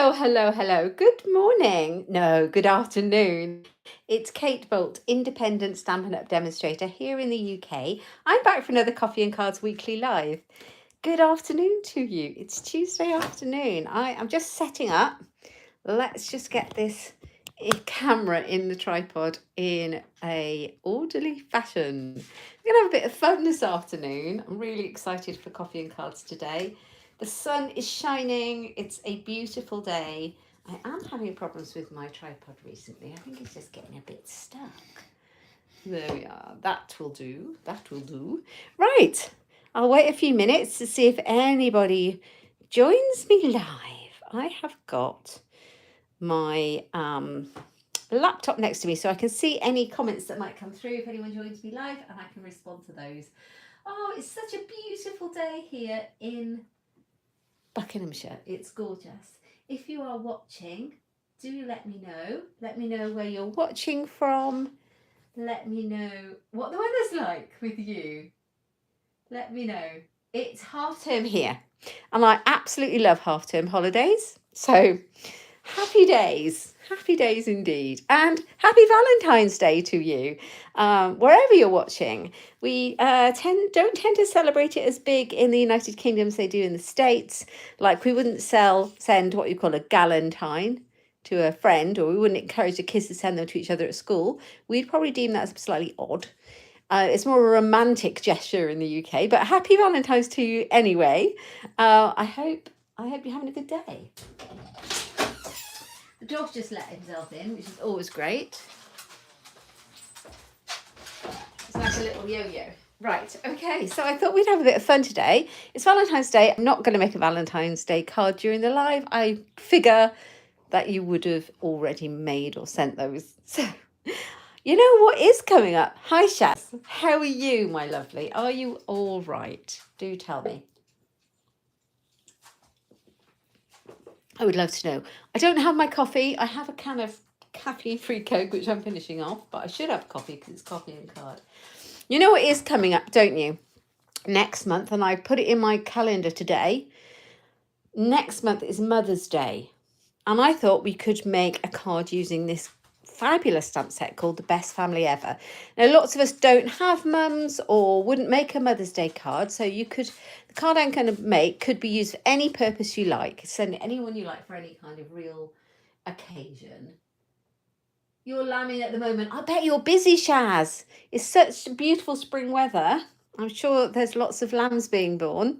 Hello. Good morning. No, good afternoon. It's Kate Bolt, independent Stampin' Up! Demonstrator here in the UK. I'm back for another Coffee and Cards Weekly Live. Good afternoon to you. It's Tuesday afternoon. I'm just setting up. Let's just get this camera in the tripod in a orderly fashion. We're going to have a bit of fun this afternoon. I'm really excited for Coffee and Cards today. The sun is shining. It's a beautiful day. I am having problems with my tripod recently. I think it's just getting a bit stuck. There we are. That will do. Right. I'll wait a few minutes to see if anybody joins me live. I have got my laptop next to me so I can see any comments that might come through if anyone joins me live, and I can respond to those. Oh, it's such a beautiful day here in Buckinghamshire. It's gorgeous. If you are watching, do let me know. Let me know where you're watching from. Let me know what the weather's like with you. Let me know. It's half term here, and I absolutely love half term holidays. So happy days indeed, and happy Valentine's Day to you, wherever you're watching. We don't tend to celebrate it as big in the United Kingdom as they do in the States. Like, we wouldn't send what you call a galentine to a friend, or we wouldn't encourage the kids to send them to each other at school. We'd probably deem that as slightly odd. It's more a romantic gesture in the UK, but happy Valentine's to you anyway. I hope you're having a good day. The dog's just let himself in, which is always great. It's like a little yo-yo. Right, okay, so I thought we'd have a bit of fun today. It's Valentine's Day. I'm not going to make a Valentine's Day card during the live. I figure that you would have already made or sent those. So, you know what is coming up? Hi, Shaz. How are you, my lovely? Are you all right? Do tell me. I would love to know. I don't have my coffee. I have a can of caffeine-free Coke, which I'm finishing off, but I should have coffee because it's coffee and card. You know what is coming up, don't you? Next month, and I put it in my calendar today. Next month is Mother's Day, and I thought we could make a card using this fabulous stamp set called The Best Family Ever. Now, lots of us don't have mums or wouldn't make a Mother's Day card, so the card I'm going to make could be used for any purpose you like. Send it anyone you like for any kind of real occasion. You're lambing at the moment. I bet you're busy, Shaz. It's such beautiful spring weather. I'm sure there's lots of lambs being born.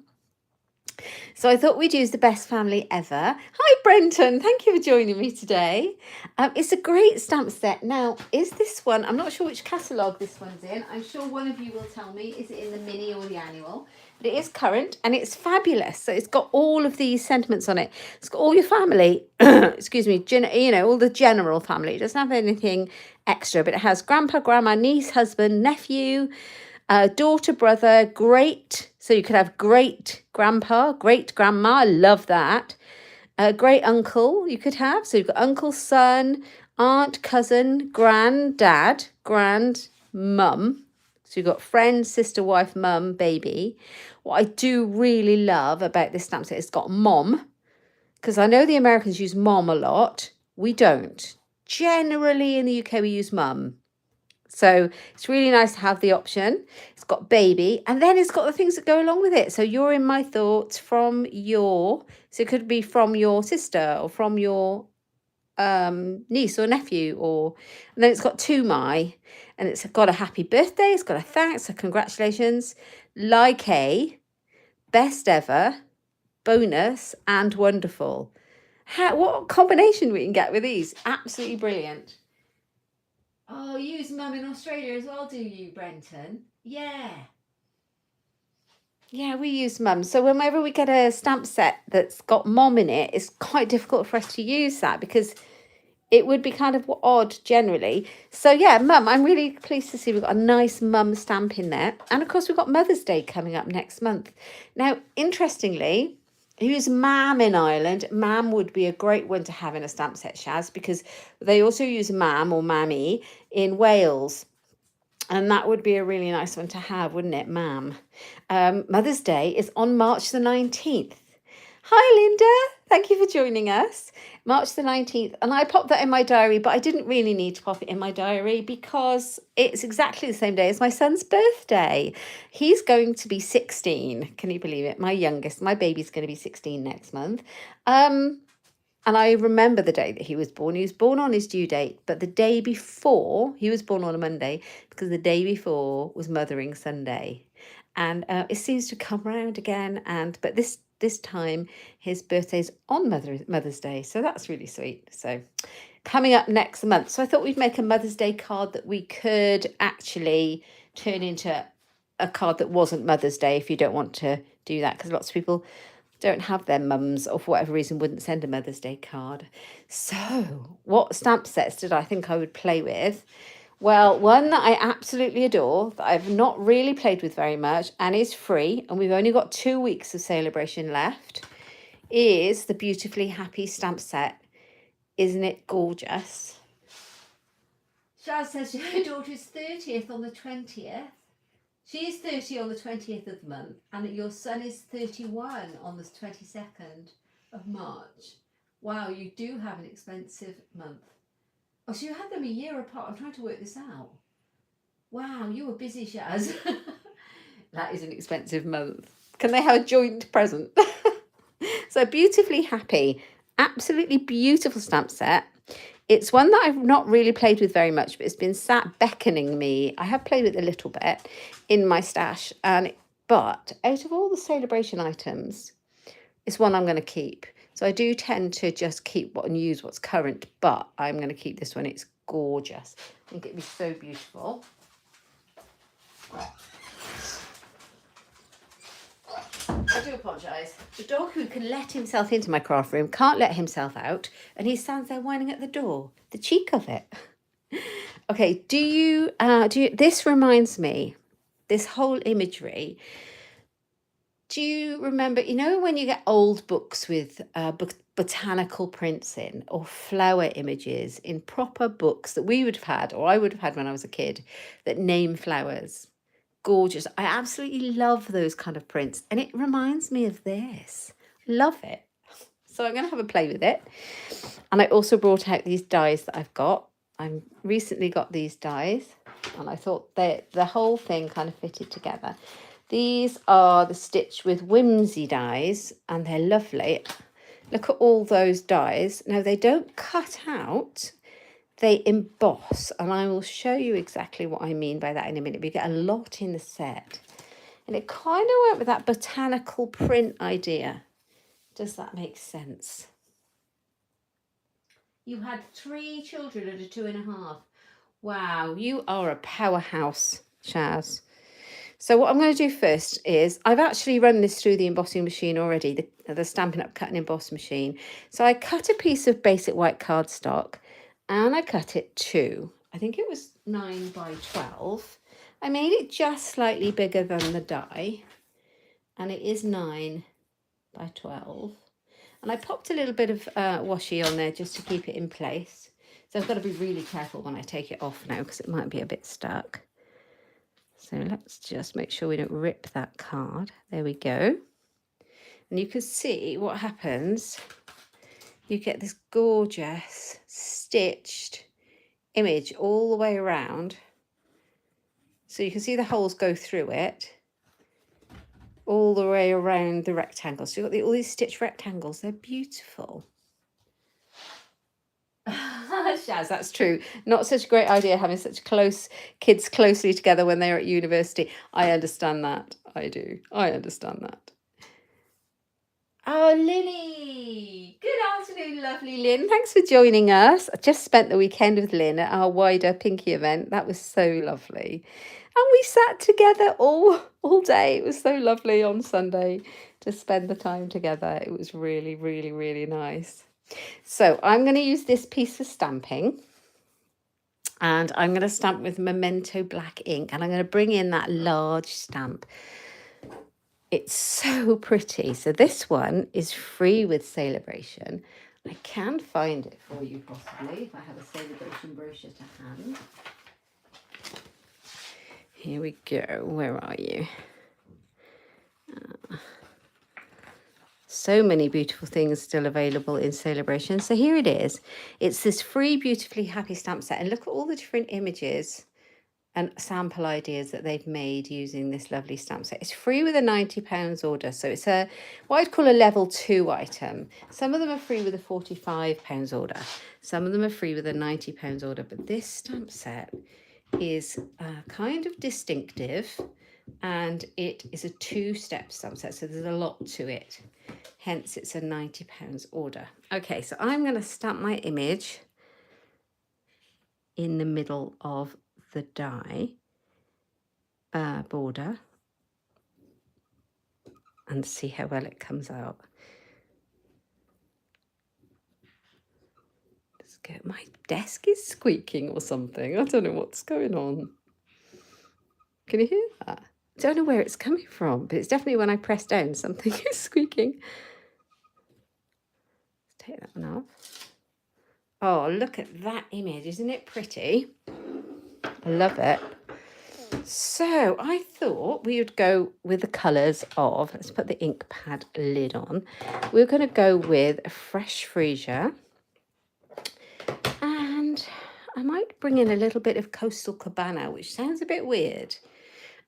So I thought we'd use The Best Family Ever. Hi, Brenton. Thank you for joining me today. It's a great stamp set. Now, is this one, I'm not sure which catalogue this one's in. I'm sure one of you will tell me. Is it in the mini or the annual? But it is current and it's fabulous. So it's got all of these sentiments on it. It's got all your family, excuse me, all the general family. It doesn't have anything extra, but it has grandpa, grandma, niece, husband, nephew, daughter, brother, great. So you could have great grandpa, great grandma. I love that. Great uncle you could have. So you've got uncle, son, aunt, cousin, granddad, grandmum. So you've got friend, sister, wife, mum, baby. What I do really love about this stamp set is it's got mom, because I know the Americans use mom a lot. We don't. Generally in the UK we use mum. So it's really nice to have the option. It's got baby, and then it's got the things that go along with it. So you're in my thoughts so it could be from your sister or from your niece or nephew, and then it's got to my, and it's got a happy birthday, it's got a thanks, a congratulations, like a best ever, bonus, and wonderful. What combination we can get with these? Absolutely brilliant. Oh, you use mum in Australia as well, do you, Brenton? Yeah. Yeah, we use mum. So whenever we get a stamp set that's got mom in it, it's quite difficult for us to use that because it would be kind of odd generally. So yeah, mum, I'm really pleased to see we've got a nice mum stamp in there. And of course, we've got Mother's Day coming up next month. Now, interestingly, use mam in Ireland. Mam would be a great one to have in a stamp set, Shaz, because they also use mam or mammy in Wales. And that would be a really nice one to have, wouldn't it, mam? Mother's Day is on March the 19th. Hi, Linda. Thank you for joining us. March the 19th. And I popped that in my diary, but I didn't really need to pop it in my diary because it's exactly the same day as my son's birthday. He's going to be 16. Can you believe it? My youngest, my baby's going to be 16 next month. And I remember the day that he was born. He was born on his due date, but the day before, he was born on a Monday because the day before was Mothering Sunday. And it seems to come round again. But this time, his birthday's on Mother's Day. So that's really sweet. So coming up next month. So I thought we'd make a Mother's Day card that we could actually turn into a card that wasn't Mother's Day if you don't want to do that, because lots of people don't have their mums or for whatever reason wouldn't send a Mother's Day card. So what stamp sets did I think I would play with? Well, one that I absolutely adore, that I've not really played with very much and is free, and we've only got 2 weeks of celebration left, is the Beautifully Happy stamp set. Isn't it gorgeous? Shaz says her daughter's 30th on the 20th. She is 30 on the 20th of the month, and your son is 31 on the 22nd of March. Wow, you do have an expensive month. Oh, so you had them a year apart. I'm trying to work this out. Wow, you were busy, Shaz. That is an expensive month. Can they have a joint present? So Beautifully Happy, absolutely beautiful stamp set. It's one that I've not really played with very much, but it's been sat beckoning me. I have played with it a little bit in my stash, but out of all the celebration items, it's one I'm going to keep. So I do tend to just keep and use what's current, but I'm going to keep this one. It's gorgeous. I think it'd be so beautiful. I do apologise. The dog who can let himself into my craft room can't let himself out, and he stands there whining at the door. The cheek of it. Okay, do you, this reminds me, this whole imagery, do you remember, when you get old books with botanical prints in, or flower images in proper books that we would have had, or I would have had when I was a kid, that name flowers? Gorgeous. I absolutely love those kind of prints, and it reminds me of this. Love it. So I'm going to have a play with it. And I also brought out these dies that I've got. I recently got these dies, and I thought the whole thing kind of fitted together. These are the Stitch with Whimsy dies, and they're lovely. Look at all those dies. Now, they don't cut out, they emboss, and I will show you exactly what I mean by that in a minute. We get a lot in the set, and it kind of went with that botanical print idea. Does that make sense? You had 3 children at a 2.5. Wow, you are a powerhouse, Shaz. So what I'm going to do first is, I've actually run this through the embossing machine already, the Stampin' Up! Cut and Emboss machine. So I cut a piece of basic white cardstock, and I cut it to, I think it was 9 by 12. I made it just slightly bigger than the die, and it is 9 by 12. And I popped a little bit of washi on there just to keep it in place. So I've got to be really careful when I take it off now, because it might be a bit stuck. So let's just make sure we don't rip that card. There we go. And you can see what happens. You get this gorgeous stitched image all the way around. So you can see the holes go through it all the way around the rectangle. So you've got all these stitched rectangles. They're beautiful. Shaz, that's true. Not such a great idea having such close kids closely together when they're at university. I understand that. I do. I understand that. Oh, Lynnie. Good afternoon, lovely Lynn. Thanks for joining us. I just spent the weekend with Lynn at our wider Pinky event. That was so lovely. And we sat together all day. It was so lovely on Sunday to spend the time together. It was really, really, really nice. So I'm going to use this piece for stamping, and I'm going to stamp with Memento black ink, and I'm going to bring in that large stamp. It's so pretty. So this one is free with Celebration. I can find it for you possibly if I have a Celebration brochure to hand. Here we go. Where are you? So many beautiful things still available in Celebration. So here it is. It's this free Beautifully Happy stamp set. And look at all the different images and sample ideas that they've made using this lovely stamp set. It's free with a £90 order. So it's a what I'd call a level 2 item. Some of them are free with a £45 order. Some of them are free with a £90 order. But this stamp set is kind of distinctive, and it is a 2-step stamp set. So there's a lot to it. Hence, it's a £90 order. Okay, so I'm going to stamp my image in the middle of the die border and see how well it comes out. Let's go. My desk is squeaking or something. I don't know what's going on. Can you hear that? I don't know where it's coming from, but it's definitely when I press down, something is squeaking. Let's take that one off. Oh, look at that image. Isn't it pretty? I love it. So I thought we would go with the colours of, let's put the ink pad lid on. We're going to go with a Fresh Freesia. And I might bring in a little bit of Coastal Cabana, which sounds a bit weird.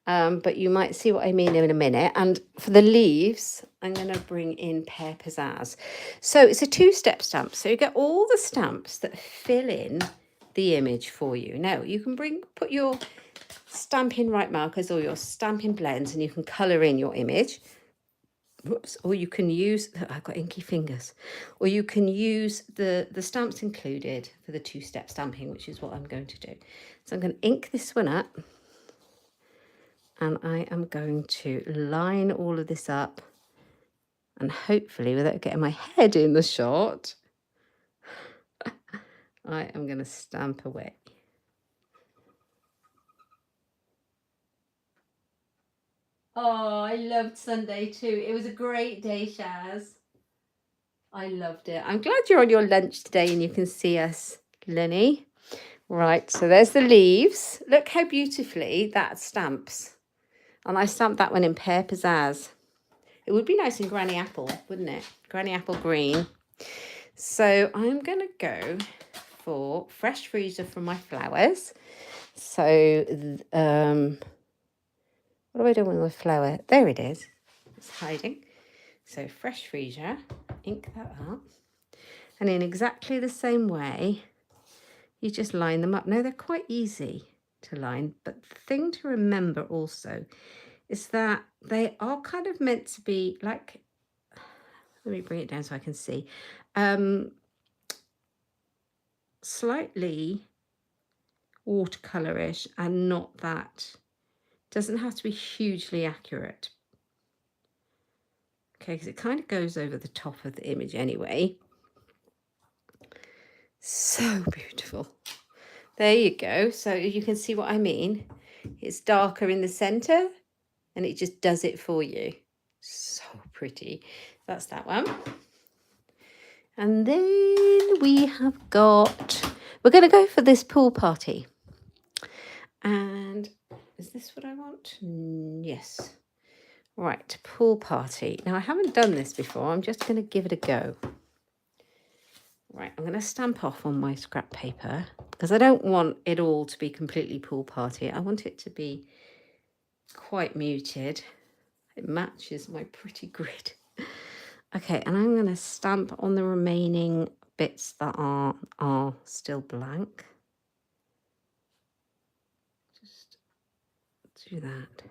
But you might see what I mean in a minute. And for the leaves, I'm going to bring in Pear Pizzazz. So it's a 2-step stamp. So you get all the stamps that fill in the image for you. Now, you can put your Stampin' Right markers or your Stampin' blends, and you can colour in your image. Whoops. Or you can use, I've got inky fingers. Or you can use the stamps included for the 2-step stamping, which is what I'm going to do. So I'm going to ink this one up. And I am going to line all of this up. And hopefully, without getting my head in the shot, I am going to stamp away. Oh, I loved Sunday too. It was a great day, Shaz. I loved it. I'm glad you're on your lunch today and you can see us, Lenny. Right, so there's the leaves. Look how beautifully that stamps. And I stamped that one in Pear Pizzazz. It would be nice in Granny Apple, wouldn't it? Granny Apple green. So I'm going to go for Fresh Freesia from my flowers. So, what do I do with my flower? There it is. It's hiding. So Fresh Freesia, ink that up. And in exactly the same way, you just line them up. Now, they're quite easy to line, but the thing to remember also is that they are kind of meant to be like, let me bring it down so I can see, slightly watercolorish and not that, doesn't have to be hugely accurate. Okay, because it kind of goes over the top of the image anyway. So beautiful. There you go. So you can see what I mean. It's darker in the center and it just does it for you. So pretty. That's that one. And then we have got, we're going to go for this pool party. And is this what I want? Yes. Right, pool party. Now, I haven't done this before. I'm just going to give it a go. Right, I'm going to stamp off on my scrap paper because I don't want it all to be completely pool party. I want it to be quite muted. It matches my pretty grid. Okay, and I'm going to stamp on the remaining bits that are still blank. Just do that.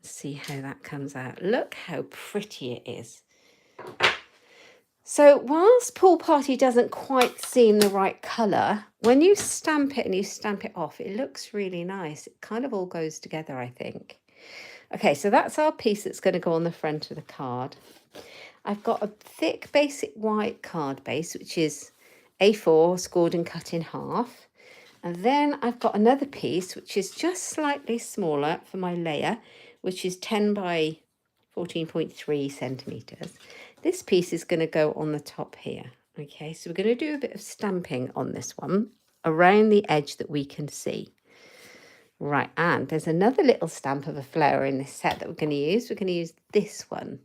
See how that comes out. Look how pretty it is. So whilst Pool Party doesn't quite seem the right colour, when you stamp it and you stamp it off, it looks really nice. It kind of all goes together, I think. Okay, so that's our piece that's going to go on the front of the card. I've got a thick basic white card base, which is A4 scored and cut in half. And then I've got another piece, which is just slightly smaller for my layer, which is 10 by 14.3 centimetres. This piece is going to go on the top here. Okay, so we're going to do a bit of stamping on this one around the edge that we can see. Right, and there's another little stamp of a flower in this set that we're going to use. We're going to use this one.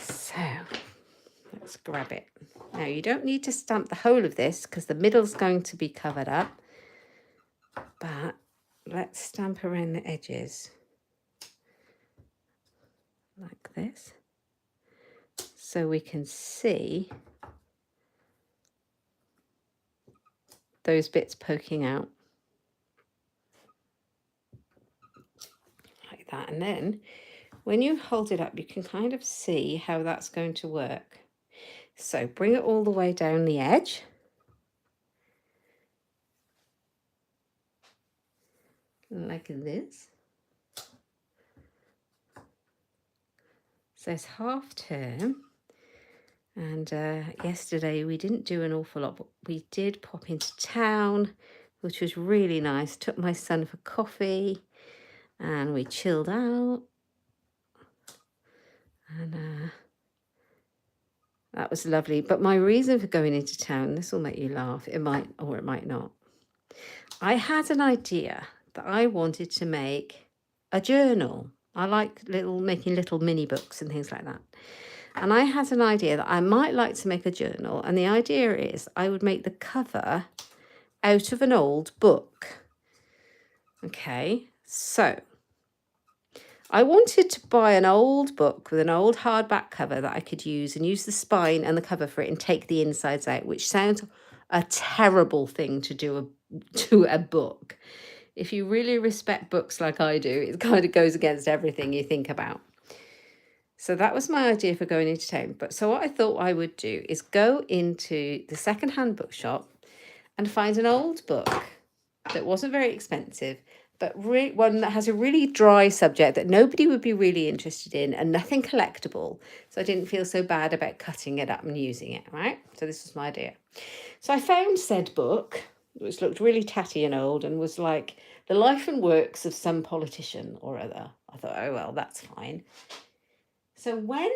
So let's grab it. Now you don't need to stamp the whole of this because the middle's going to be covered up, but let's stamp around the edges like this so we can see those bits poking out like that. And then when you hold it up, you can kind of see how that's going to work. So bring it all the way down the edge. Like this. So it's half term. And yesterday we didn't do an awful lot, but we did pop into town, which was really nice. Took my son for coffee and we chilled out. And that was lovely. But my reason for going into town, this will make you laugh. It might, or it might not. I had an idea that I wanted to make a journal. I like making little mini books and things like that. And I had an idea that I might like to make a journal. And the idea is I would make the cover out of an old book. Okay, so I wanted to buy an old book with an old hardback cover that I could use and use the spine and the cover for it and take the insides out, which sounds a terrible thing to do to a book. If you really respect books like I do, it kind of goes against everything you think about. So that was my idea for going into town. But so what I thought I would do is go into the secondhand bookshop and find an old book that wasn't very expensive, but one that has a really dry subject that nobody would be really interested in and nothing collectible. So I didn't feel so bad about cutting it up and using it, right? So this was my idea. So I found said book, which looked really tatty and old and was like the life and works of some politician or other. I thought, oh, well, that's fine. So when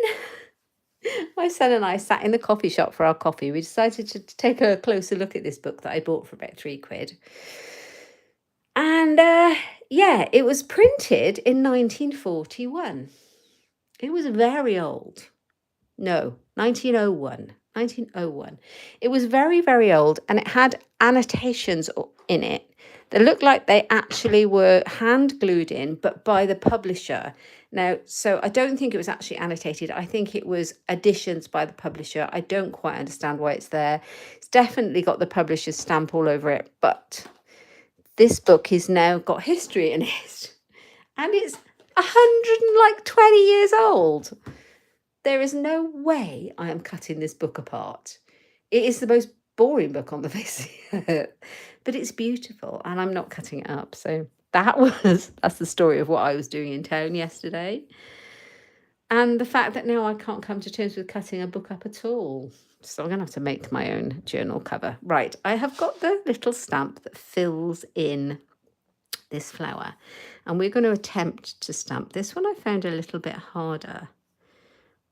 my son and I sat in the coffee shop for our coffee, we decided to take a closer look at this book that I bought for about £3. And yeah, it was printed in 1941. It was very old. No, 1901. 1901. It was very, very old, and it had annotations in it that looked like they actually were hand glued in, but by the publisher. Now, so I don't think it was actually annotated. I think it was additions by the publisher. I don't quite understand why it's there. It's definitely got the publisher's stamp all over it, but this book is now got history in it, and it's 120 years old. There is no way I am cutting this book apart. It is the most boring book on the face of the earth, but it's beautiful and I'm not cutting it up. So that's the story of what I was doing in town yesterday. And the fact that now I can't come to terms with cutting a book up at all. So I'm going to have to make my own journal cover. Right, I have got the little stamp that fills in this flower. And we're going to attempt to stamp. This one I found a little bit harder,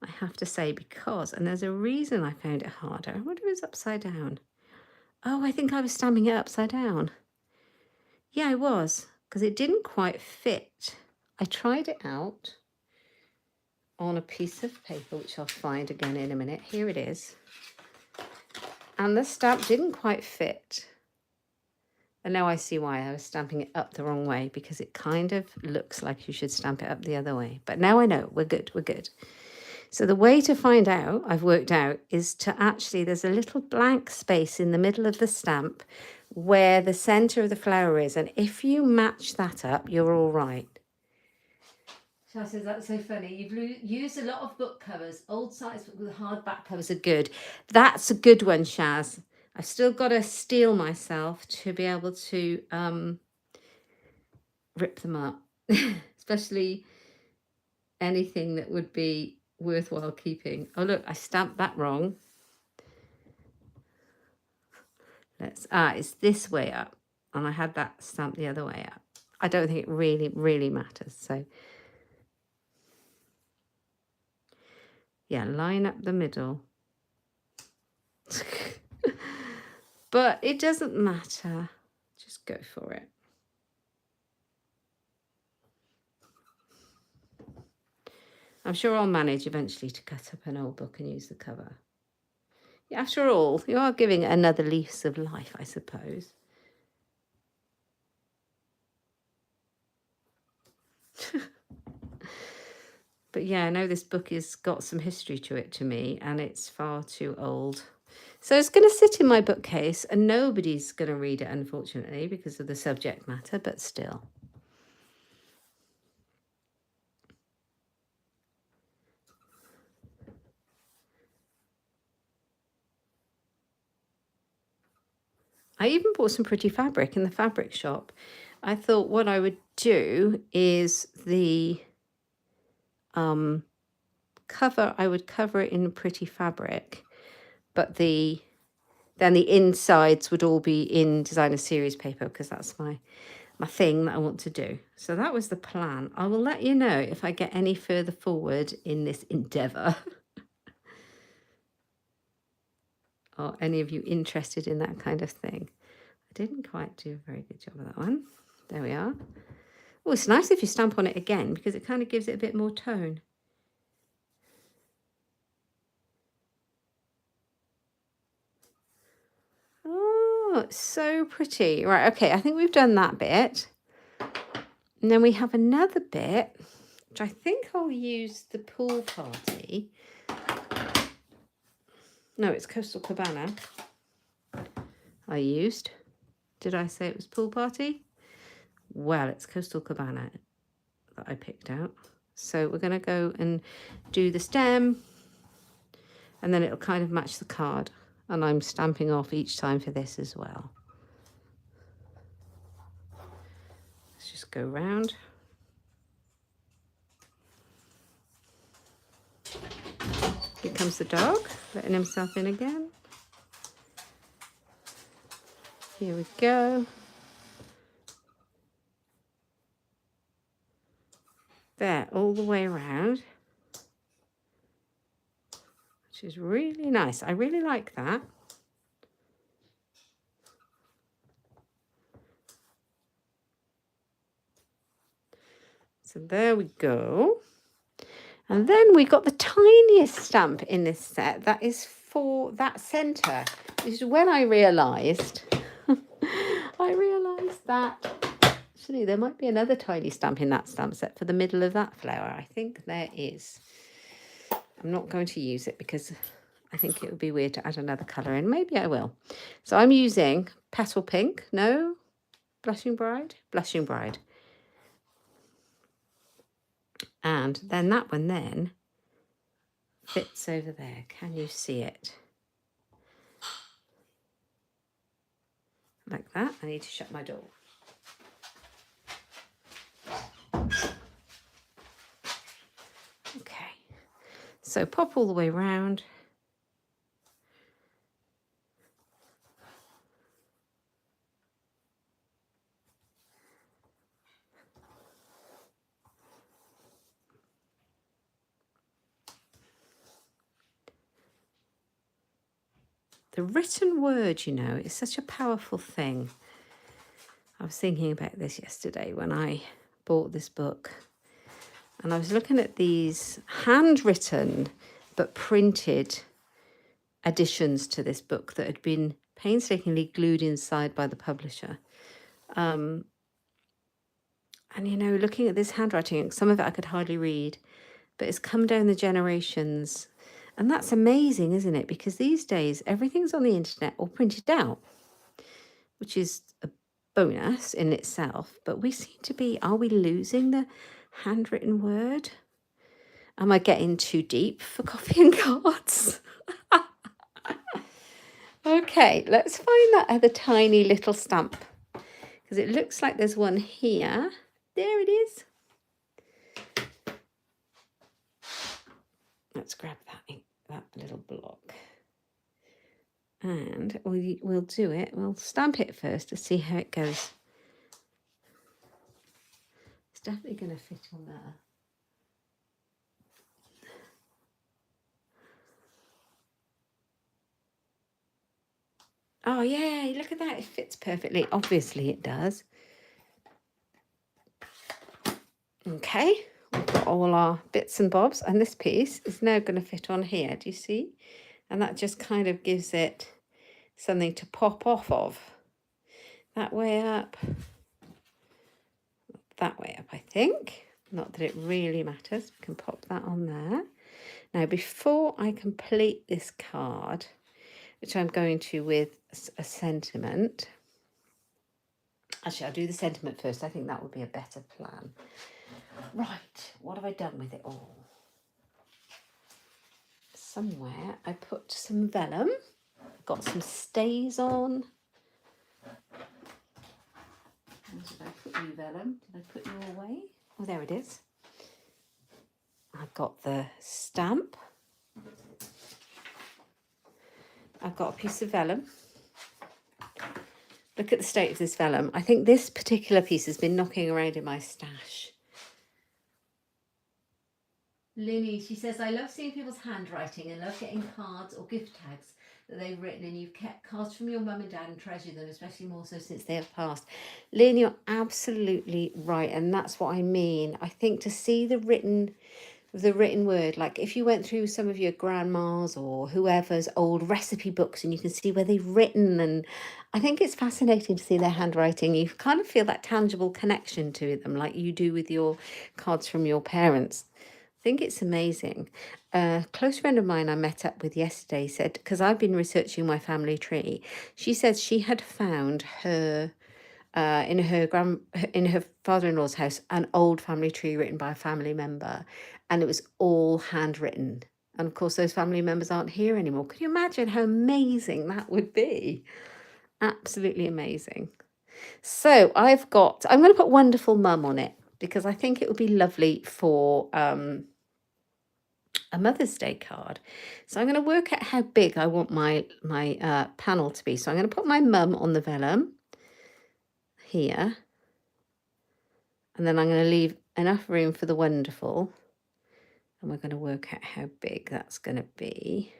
I have to say, because, and there's a reason I found it harder. I wonder if it's upside down. Oh, I think I was stamping it upside down. Yeah, I was, because it didn't quite fit. I tried it out on a piece of paper, which I'll find again in a minute. Here it is. And the stamp didn't quite fit. And now I see why I was stamping it up the wrong way, because it kind of looks like you should stamp it up the other way. But now I know, we're good, we're good. So the way to find out, I've worked out, is to actually, there's a little blank space in the middle of the stamp where the centre of the flower is. And if you match that up, you're all right. Shaz says, that's so funny. You've used a lot of book covers. Old size book with hardback covers are good. That's a good one, Shaz. I've still got to steel myself to be able to rip them up. Especially anything that would be worthwhile keeping. Oh, look, I stamped that wrong. It's this way up. And I had that stamped the other way up. I don't think it really, really matters. So yeah, line up the middle. But it doesn't matter. Just go for it. I'm sure I'll manage eventually to cut up an old book and use the cover. After all, you are giving it another lease of life, I suppose. But yeah, I know this book has got some history to it to me, and it's far too old. So it's going to sit in my bookcase, and nobody's going to read it, unfortunately, because of the subject matter, but still. I even bought some pretty fabric in the fabric shop. I thought what I would do is the cover, I would cover it in pretty fabric, but then the insides would all be in designer series paper, because that's my thing that I want to do. So that was the plan. I will let you know if I get any further forward in this endeavour. Or any of you interested in that kind of thing. I didn't quite do a very good job of that one. There we are. Oh, it's nice if you stamp on it again, because it kind of gives it a bit more tone. Oh, it's so pretty. Right, okay, I think we've done that bit. And then we have another bit, which I think I'll use the pool party. No, it's Coastal Cabana I used. Did I say it was pool party? Well, it's Coastal Cabana that I picked out. So we're going to go and do the stem, and then it'll kind of match the card. And I'm stamping off each time for this as well. Let's just go round. Here comes the dog, letting himself in again. Here we go. There, all the way around. Which is really nice. I really like that. So there we go. And then we got the tiniest stamp in this set that is for that centre. This is when I realised, that actually there might be another tiny stamp in that stamp set for the middle of that flower. I think there is. I'm not going to use it because I think it would be weird to add another colour in. Maybe I will. So I'm using Petal Pink. No? Blushing Bride? Blushing Bride. And then that one then fits over there. Can you see it? Like that. I need to shut my door. Okay. So pop all the way around. The written word, you know, is such a powerful thing. I was thinking about this yesterday when I bought this book. And I was looking at these handwritten but printed additions to this book that had been painstakingly glued inside by the publisher. And, you know, looking at this handwriting, some of it I could hardly read, but it's come down the generations. And that's amazing, isn't it? Because these days, everything's on the internet or printed out, which is a bonus in itself. But we seem to be, are we losing the handwritten word? Am I getting too deep for coffee and cards? Okay, let's find that other tiny little stamp, because it looks like there's one here. There it is. Let's grab that little block. And we'll do it. We'll stamp it first to see how it goes. It's definitely going to fit on there. Oh, yeah, look at that. It fits perfectly. Obviously, it does. Okay, we've got got all our bits and bobs, and this piece is now going to fit on here. Do you see? And that just kind of gives it something to pop off of. That way up, that way up, I think. Not that it really matters. We can pop that on there. Now, before I complete this card, which I'm going to with a sentiment. Actually, I'll do the sentiment first. I think that would be a better plan. Right, what have I done with it all? Somewhere I put some vellum, got some stays on. Where did I put you, vellum? Did I put you away? Oh, there it is. I've got the stamp. I've got a piece of vellum. Look at the state of this vellum. I think this particular piece has been knocking around in my stash. Lily, she says, I love seeing people's handwriting and love getting cards or gift tags that they've written, and you've kept cards from your mum and dad and treasured them, especially more so since they have passed. Lynn, you're absolutely right, and that's what I mean. I think to see the written word, like if you went through some of your grandma's or whoever's old recipe books and you can see where they've written, and I think it's fascinating to see their handwriting. You kind of feel that tangible connection to them like you do with your cards from your parents. I think it's amazing. A close friend of mine I met up with yesterday said, because I've been researching my family tree, she said she had found her in her father-in-law's house an old family tree written by a family member, and it was all handwritten. And of course those family members aren't here anymore. Can you imagine how amazing that would be? Absolutely amazing. So I'm going to put Wonderful Mum on it because I think it would be lovely for a Mother's Day card. So I'm going to work out how big I want my panel to be. So I'm going to put my mum on the vellum here, and then I'm going to leave enough room for the Wonderful, and we're going to work out how big that's going to be.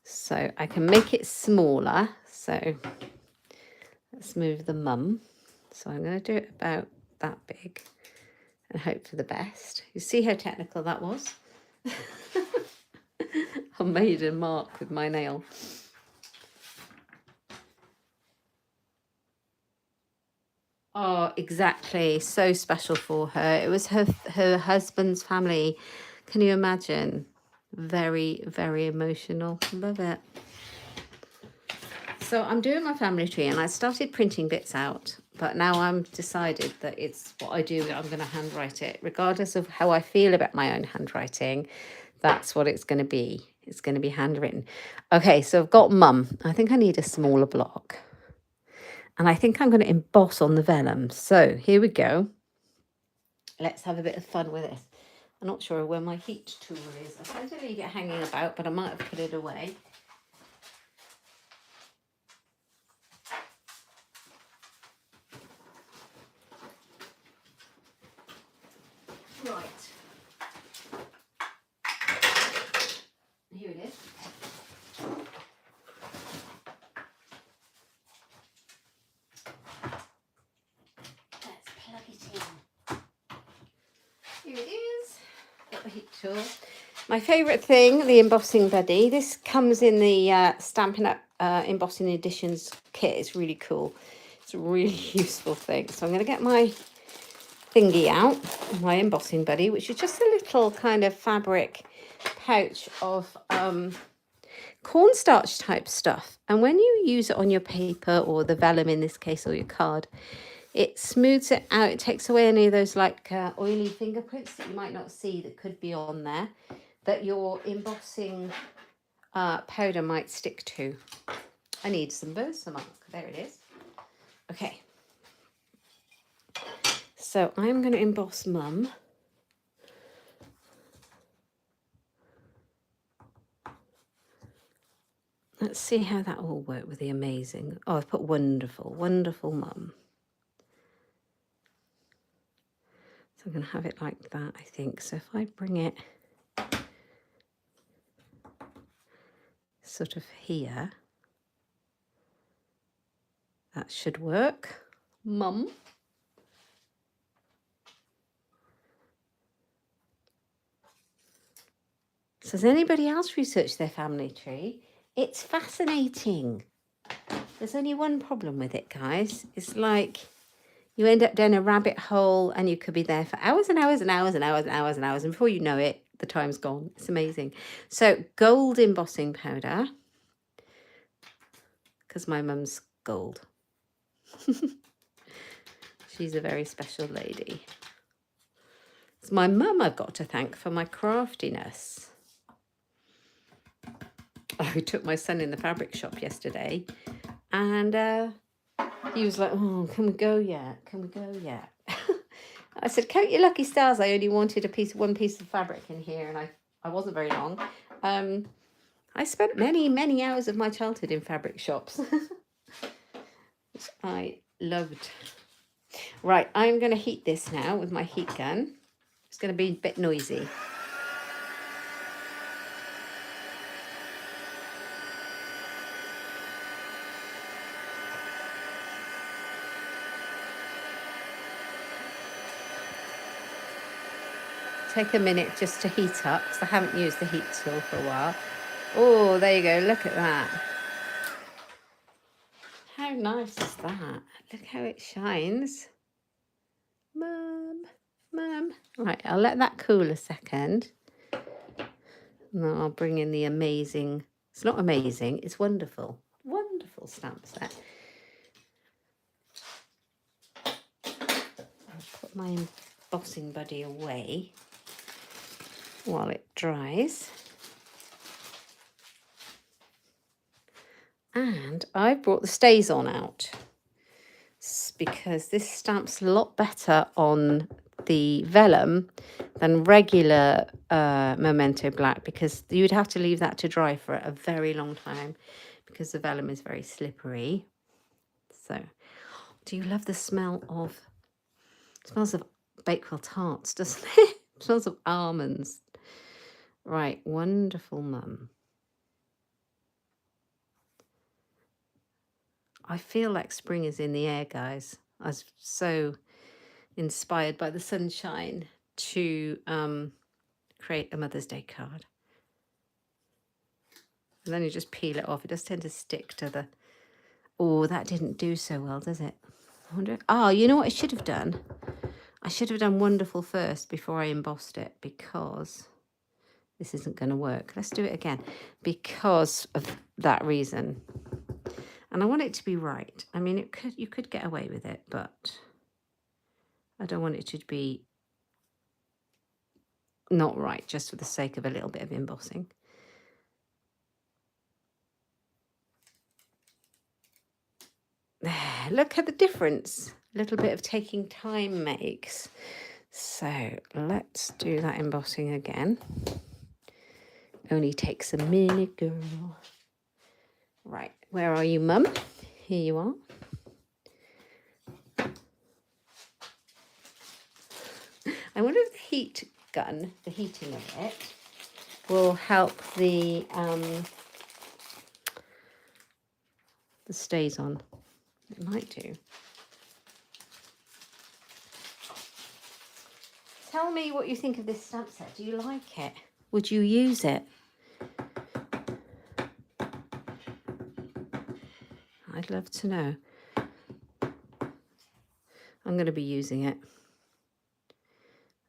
So I can make it smaller. So let's move the mum. So I'm going to do it about that big and hope for the best. You see how technical that was? I made a mark with my nail. Oh, exactly. So special for her. It was her husband's family. Can you imagine? Very, very emotional. Love it. So I'm doing my family tree and I started printing bits out, but now I'm decided that it's what I do. I'm going to handwrite it. Regardless of how I feel about my own handwriting, that's what it's going to be. It's going to be handwritten. Okay, so I've got Mum. I think I need a smaller block. And I think I'm going to emboss on the vellum. So here we go. Let's have a bit of fun with this. I'm not sure where my heat tool is. I tend to leave it hanging about, but I might have put it away. Right. Here it is. Let's plug it in. Here it is. Got the heat tool. My favourite thing, the embossing buddy. This comes in the Stampin' Up! Embossing Editions kit. It's really cool. It's a really useful thing. So I'm going to get my thingy out, my embossing buddy, which is just a little kind of fabric pouch of cornstarch type stuff. And when you use it on your paper, or the vellum in this case, or your card, it smooths it out. It takes away any of those like oily fingerprints that you might not see that could be on there, that your embossing powder might stick to. I need some Versamark. There it is. Okay. So I'm going to emboss Mum. Let's see how that will work with the amazing. Oh, I've put Wonderful, Wonderful Mum. So I'm going to have it like that, I think. So if I bring it sort of here, that should work. Mum. So has anybody else researched their family tree? It's fascinating. There's only one problem with it, guys. It's like you end up down a rabbit hole and you could be there for hours and hours and hours and hours and hours and hours. And before you know it, the time's gone. It's amazing. So gold embossing powder, because my mum's gold. She's a very special lady. It's my mum I've got to thank for my craftiness. I took my son in the fabric shop yesterday and he was like, oh, can we go yet? Can we go yet? I said, count your lucky stars. I only wanted one piece of fabric in here and I wasn't very long. I spent many, many hours of my childhood in fabric shops, which I loved. Right, I'm going to heat this now with my heat gun. It's going to be a bit noisy. Take a minute just to heat up because I haven't used the heat tool for a while. Oh, there you go. Look at that. How nice is that? Look how it shines. Mum. Right, I'll let that cool a second. And then I'll bring in the amazing, it's not amazing, it's wonderful. Wonderful stamp set. I'll put my embossing buddy away while it dries. And I've brought the stays on out because this stamps a lot better on the vellum than regular Memento Black, because you'd have to leave that to dry for a very long time because the vellum is very slippery. So, do you love the smell of, it smells of Bakewell tarts, doesn't it? It smells of almonds. Right, wonderful mum. I feel like spring is in the air, guys. I was so inspired by the sunshine to create a Mother's Day card. And then you just peel it off. It does tend to stick to the... Oh, that didn't do so well, does it? I wonder... Oh, you know what I should have done? I should have done Wonderful first before I embossed it, because this isn't going to work. Let's do it again because of that reason. And I want it to be right. I mean, you could get away with it, but I don't want it to be not right just for the sake of a little bit of embossing. Look at the difference a little bit of taking time makes. So let's do that embossing again. Only takes a minute, girl. Right, where are you, Mum? Here you are. I wonder if the heat gun, the heating of it, will help the stays on. It might do. Tell me what you think of this stamp set. Do you like it? Would you use it? I'd love to know. I'm going to be using it.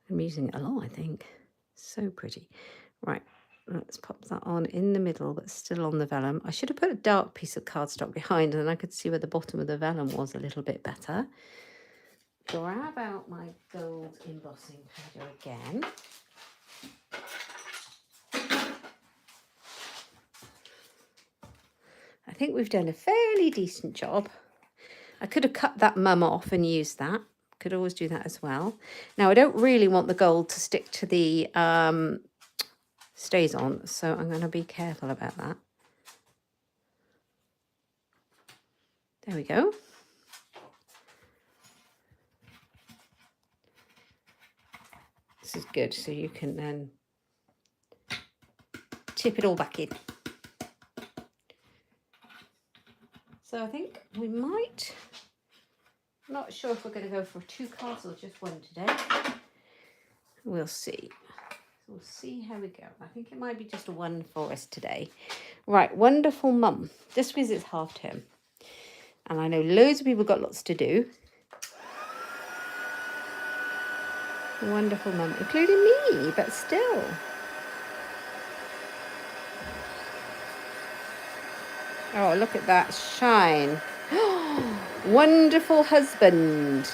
I'm using it a lot, I think. So pretty. Right, let's pop that on in the middle, but still on the vellum. I should have put a dark piece of cardstock behind, and I could see where the bottom of the vellum was a little bit better. Grab out my gold embossing powder again. I think we've done a fairly decent job. I could have cut that mum off and used that. Could always do that as well. Now, I don't really want the gold to stick to the stays on, so I'm going to be careful about that. There we go. This is good, so you can then tip it all back in. So I think we might, I'm not sure if we're going to go for 2 cards or just one today. We'll see. we'll see how we go. I think it might be just a one for us today. Right, wonderful mum. Just because it's half term. And I know loads of people got lots to do. Wonderful mum, including me, but still. Oh, look at that shine. Wonderful husband.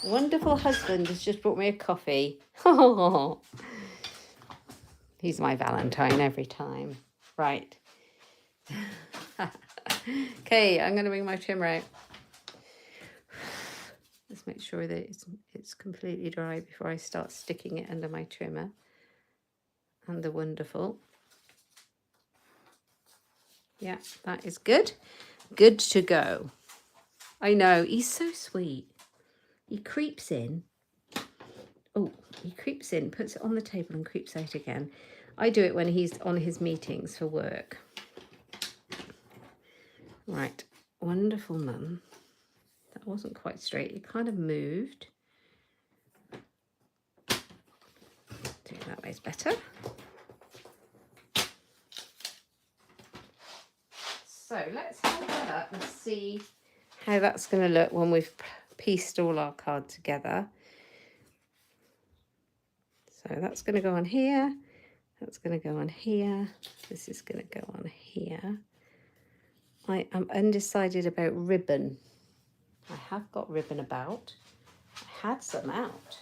Wonderful husband has just brought me a coffee. He's my Valentine every time. Right. Okay, I'm going to bring my trimmer out. Let's make sure that it's completely dry before I start sticking it under my trimmer. And the wonderful. Yeah, that is good. Good to go. I know, he's so sweet. He creeps in. Oh, he creeps in, puts it on the table and creeps out again. I do it when he's on his meetings for work. Right, wonderful mum. That wasn't quite straight. It kind of moved. Do it that way is better. So let's hold that up and see how that's going to look when we've pieced all our card together. So that's going to go on here. That's going to go on here. This is going to go on here. I am undecided about ribbon. I have got ribbon about. I had some out.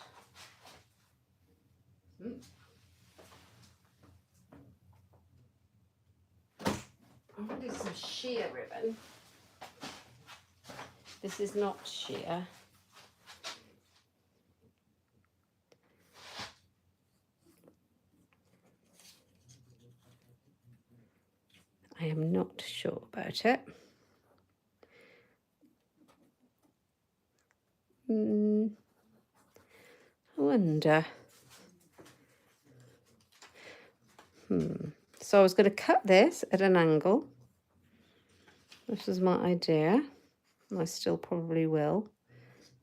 I'm going to do some sheer ribbon. This is not sheer. I am not sure about it. I wonder. So I was going to cut this at an angle. This was my idea. I still probably will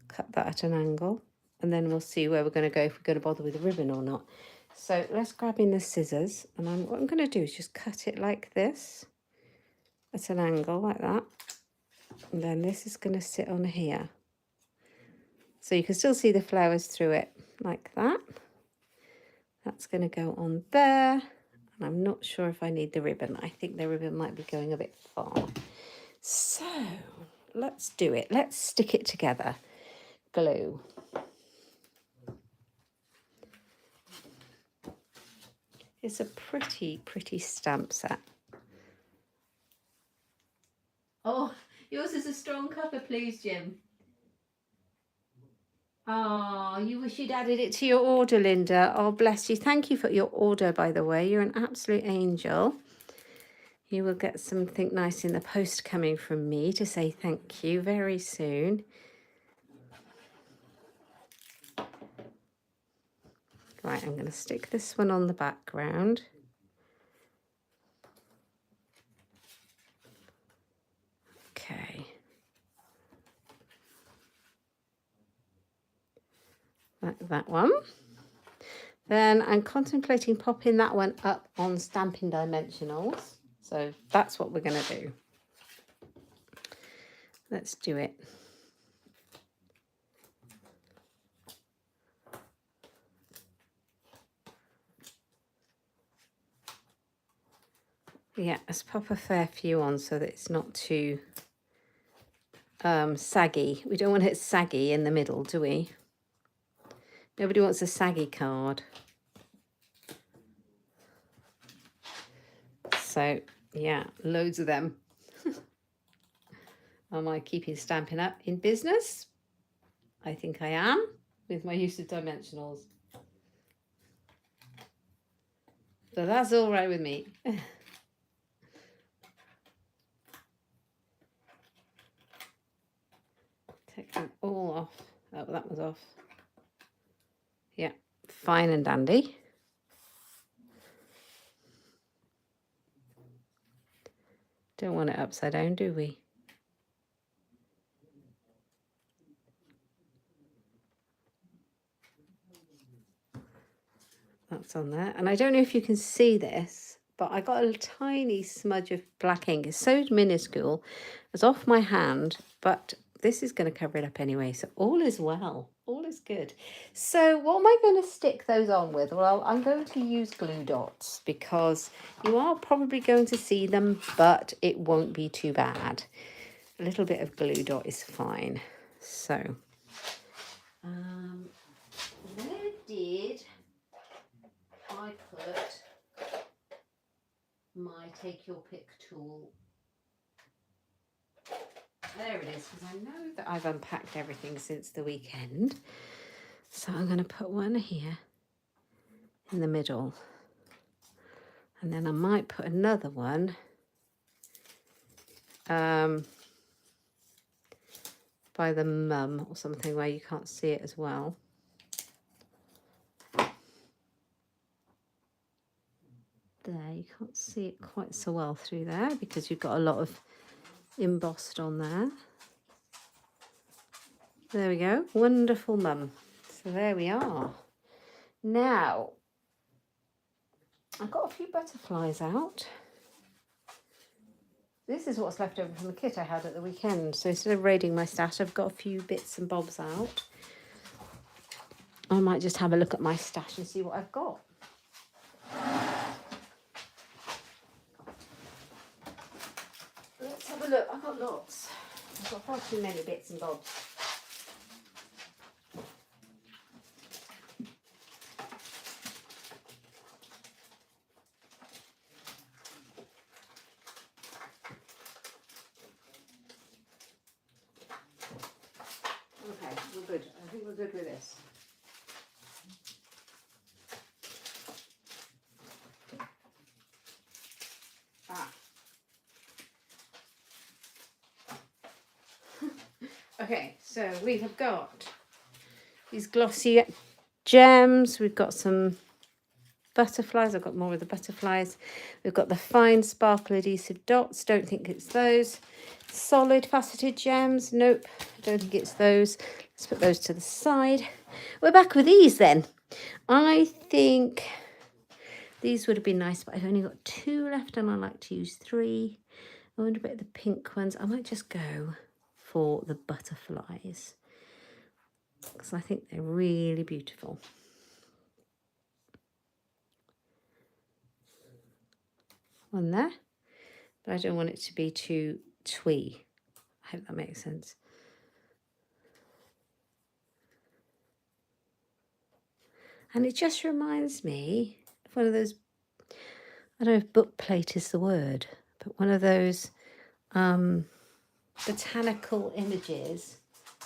cut that at an angle. And then we'll see where we're going to go, if we're going to bother with the ribbon or not. So let's grab in the scissors. And what I'm going to do is just cut it like this. At an angle like that. And then this is going to sit on here. So you can still see the flowers through it like that. That's going to go on there. And I'm not sure if I need the ribbon. I think the ribbon might be going a bit far. So let's do it. Let's stick it together. Glue. It's a pretty stamp set. Oh, yours is a strong cover, please, Jim. Oh, you wish you'd added it to your order, Linda. Oh, bless you. Thank you for your order, by the way. You're an absolute angel. You will get something nice in the post coming from me to say thank you very soon. Right, I'm going to stick this one on the background. Okay. Like that one. Then I'm contemplating popping that one up on Stampin' Dimensionals. So that's what we're going to do. Let's do it. Yeah, let's pop a fair few on so that it's not too saggy. We don't want it saggy in the middle, do we? Nobody wants a saggy card. So, yeah, loads of them. Am I keeping Stampin' Up in business? I think I am, with my use of dimensionals. So that's all right with me. Take them all off. Oh, that was off. Yeah, fine and dandy. Don't want it upside down, do we? bits on there. And I don't know if you can see this, but I got a tiny smudge of black ink. It's so minuscule. It's off my hand, but this is going to cover it up anyway. So all is well. All is good. So what am I going to stick those on with? Well, I'm going to use glue dots because you are probably going to see them, but it won't be too bad. A little bit of glue dot is fine. So, where did I put my take your pick tool? There it is, because I know that I've unpacked everything since the weekend. So I'm going to put one here in the middle. And then I might put another one by the mum or something where you can't see it as well. There, you can't see it quite so well through there because you've got a lot of embossed on there. There we go, wonderful mum. So there we are. Now, I've got a few butterflies out. This is what's left over from the kit I had at the weekend. So instead of raiding my stash, I've got a few bits and bobs out. I might just have a look at my stash and see what I've got. Let's have a look. I've got lots. I've got far too many bits and bobs. Okay, we're good. I think we're good with this. Okay, so we have got these glossy gems. We've got some butterflies. I've got more of the butterflies. We've got the fine sparkle adhesive dots. Don't think it's those. Solid faceted gems. Nope, don't think it's those. Let's put those to the side. We're back with these then. I think these would have been nice, but I've only got 2 left and I like to use 3. I wonder about the pink ones. I might just go for the butterflies because I think they're really beautiful. One there, but I don't want it to be too twee. I hope that makes sense. And it just reminds me of one of those, I don't know if book plate is the word, but one of those botanical images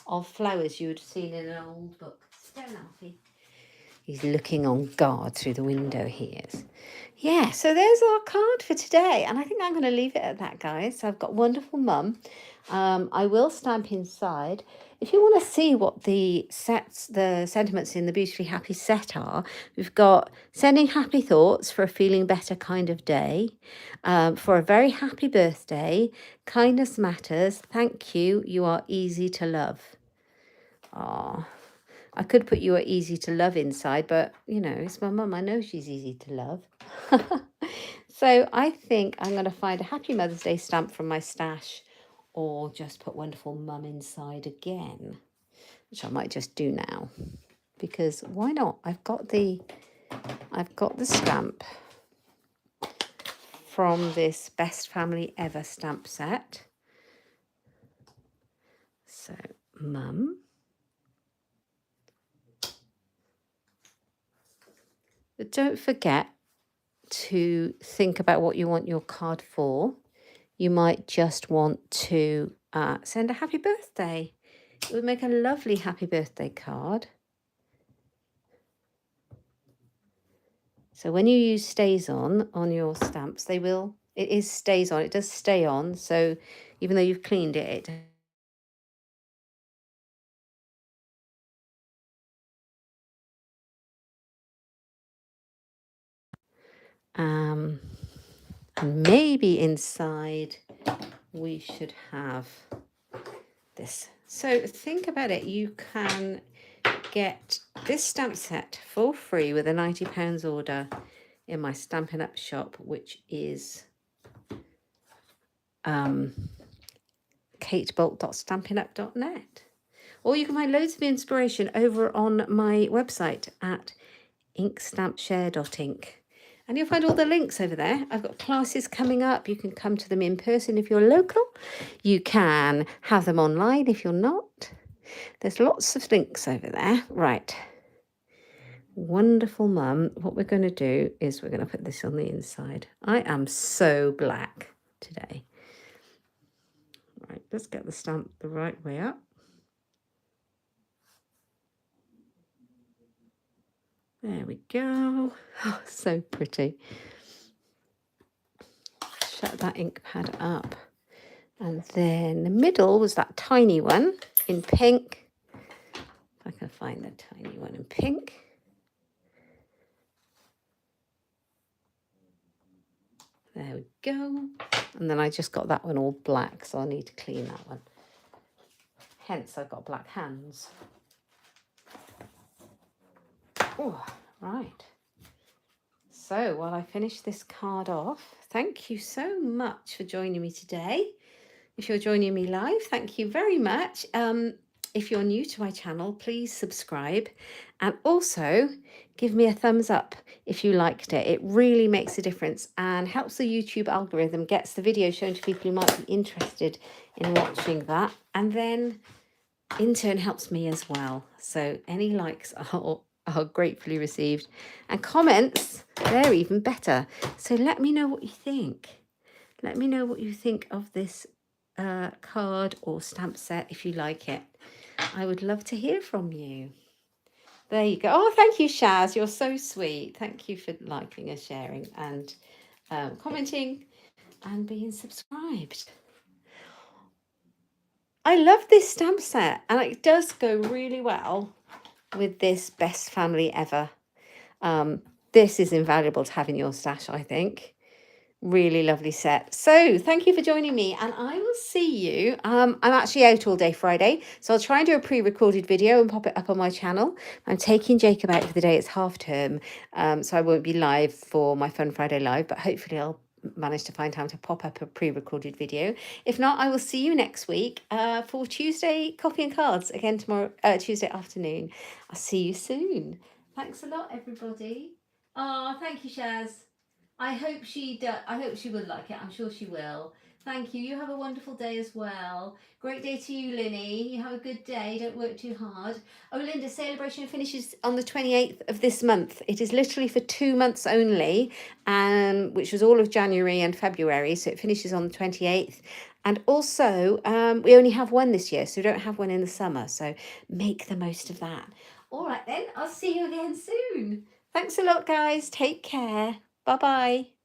of flowers you would have seen in an old book. Sit down, Alfie. He's looking on guard through the window, he is. Yeah, so there's our card for today. And I think I'm going to leave it at that, guys. So I've got wonderful mum. I will stamp inside. If you want to see what the sentiments in the Beautifully Happy set are, we've got sending happy thoughts for a feeling better kind of day, for a very happy birthday, kindness matters, thank you, you are easy to love. Aww. I could put you are easy to love inside, but, you know, it's my mum. I know she's easy to love. So I think I'm going to find a Happy Mother's Day stamp from my stash or just put wonderful mum inside again, which I might just do now because why not? I've got the stamp from this Best Family Ever stamp set. So, mum. But don't forget to think about what you want your card for. You might just want to send a happy birthday. It would make a lovely happy birthday card. So when you use stays on your stamps, it is stays on. It does stay on. So even though you've cleaned it, and maybe inside we should have this. So think about it. You can get this stamp set for free with a £90 order in my Stampin' Up shop, which is katebolt.stampinup.net. Or you can find loads of inspiration over on my website at inkstampshare.ink. And you'll find all the links over there. I've got classes coming up. You can come to them in person if you're local. You can have them online if you're not. There's lots of links over there. Right. Wonderful mum. What we're going to do is we're going to put this on the inside. I am so black today. Right, let's get the stamp the right way up. There we go. Oh, so pretty. Shut that ink pad up. And then the middle was that tiny one in pink. If I can find the tiny one in pink. There we go. And then I just got that one all black, so I need to clean that one. Hence, I've got black hands. Oh, right. So while I finish this card off, thank you so much for joining me today. If you're joining me live, thank you very much. If you're new to my channel, please subscribe and also give me a thumbs up if you liked it. It really makes a difference and helps the YouTube algorithm, gets the video shown to people who might be interested in watching that, and then in turn helps me as well. So any likes are gratefully received, and comments, they're even better. So let me know what you think. Let me know what you think of this card or stamp set if you like it. I would love to hear from you. There you go. Oh, thank you, Shaz. You're so sweet. Thank you for liking and sharing and commenting and being subscribed. I love this stamp set, and it does go really well with this Best Family Ever. This is invaluable to have in your stash, I think. Really lovely set. So thank you for joining me, and I will see you. I'm actually out all day Friday, so I'll try and do a pre-recorded video and pop it up on my channel. I'm taking Jacob out for the day. It's half term, so I won't be live for my Fun Friday Live, but hopefully I'll manage to find time to pop up a pre-recorded video. If not, I will see you next week for Tuesday Coffee and Cards again tomorrow, Tuesday afternoon. I'll see you soon. Thanks a lot, everybody. Oh, thank you, Shaz. I hope she will like it. I'm sure she will. Thank you. You have a wonderful day as well. Great day to you, Linny. You have a good day. Don't work too hard. Oh, Linda, celebration finishes on the 28th of this month. It is literally for 2 months only, which was all of January and February. So it finishes on the 28th. And also, we only have one this year, so we don't have one in the summer. So make the most of that. All right, then. I'll see you again soon. Thanks a lot, guys. Take care. Bye-bye.